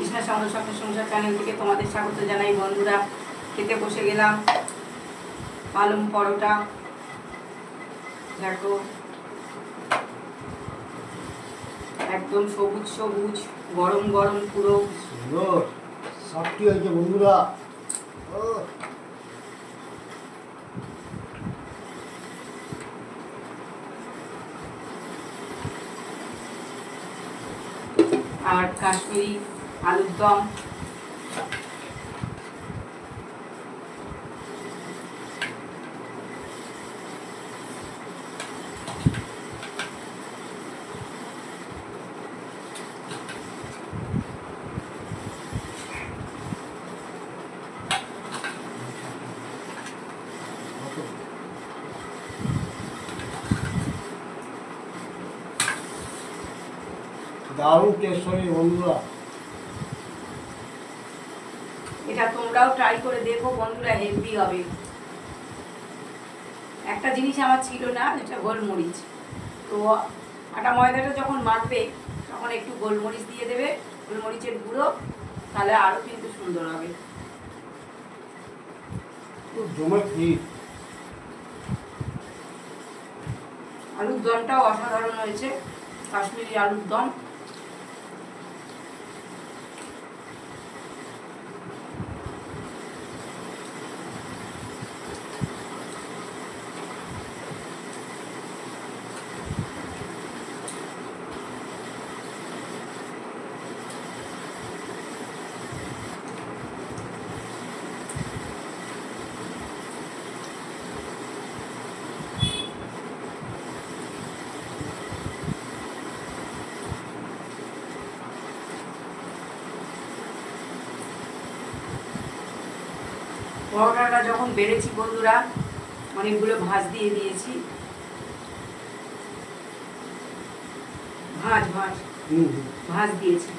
কৃষ্ণা সামল স্বপ্নের সংসার চ্যানেল থেকে তোমাদের স্বাগত জানাই। বন্ধুরা, খেতে বসে গেলাম পালং পরোটা। দেখো একদম সবুজ সবুজ, গরম গরম, পুরো সফটি হয়েছে বন্ধুরা। আর কাশ্মীরি আলুর দম। দারুণ টেস্ট হবে বন্ধুরা। এটা তোমরাও ট্রাই করে দেখো বন্ধুরা, হেলদি হবে। একটা জিনিস আমার ছিল না, যেটা গোলমরিচ। তো আটা ময়দাটা যখন মাখবে তখন একটু গোলমরিচ দিয়ে দেবে, গোলমরিচের গুঁড়ো, তাহলে আরও কিন্তু সুন্দর হবে। আলুর দমটাও অসাধারণ হয়েছে, কাশ্মীরি আলুর দম। পরোটাটা যখন বেড়েছি বন্ধুরা, অনেকগুলো ভাঁজ দিয়ে দিয়েছি। ভাঁজ দিয়েছি।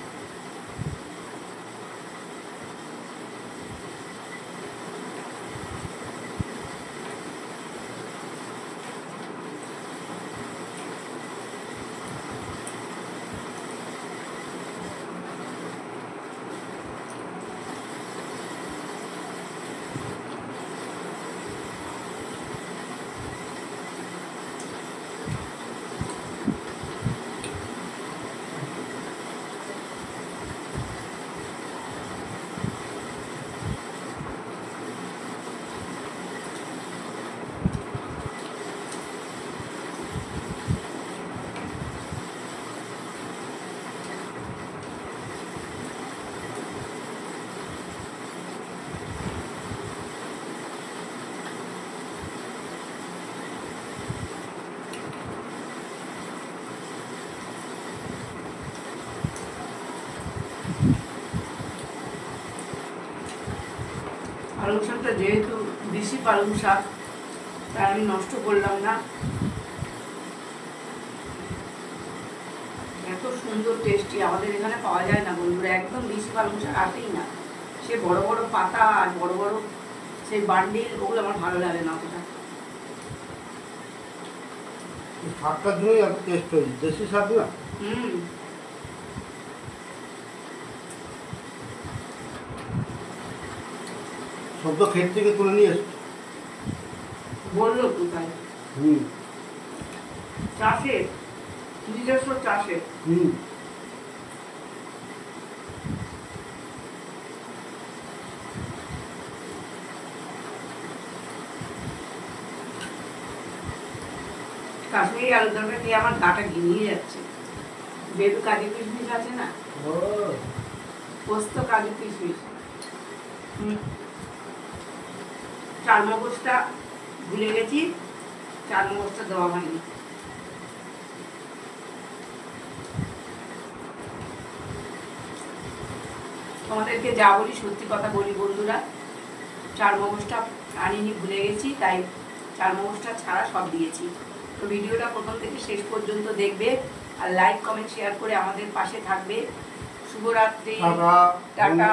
পালং শাকটা যেহেতু বেশি পালং শাক, তাই আমি নষ্ট করলাম না। এত সুন্দর টেস্টি আমাদের এখানে পাওয়া যায় না বন্ধুরা, একদম বেশি পালং শাক আসেই না। সে বড় বড় পাতা আর বড় বড় সেই বান্ডিল, ওগুলো আমার ভালো লাগে না অতটা। শাকটার জন্যই এত টেস্ট হয়েছে, দেশি শাক না। সব তো ক্ষেত থেকে তুলে নিয়ে এসছে। বললো কোথায়? চাষে, নিজস্ব চাষে। কাশ্মীরি আলুর দমটা খেয়ে আমার গাটা ঘিমিয়ে যাচ্ছে। যেহেতু কাজু কিশমিশ আছে না, পোস্ত কাজু কিশমিশ। চার মগজটা ভুলে গেছি, চার মগজটা দেওয়া হয়নি। তোমাদেরকে যা বলি সত্যি কথা বলি বন্ধুরা, চার মগজটা আনিনি, ভুলে গেছি, তাই চার মগজটা ছাড়া সব দিয়েছি। তো ভিডিওটা প্রথম থেকে শেষ পর্যন্ত দেখবে আর লাইক কমেন্ট শেয়ার করে আমাদের পাশে থাকবে। শুভরাত্রি, টাটা।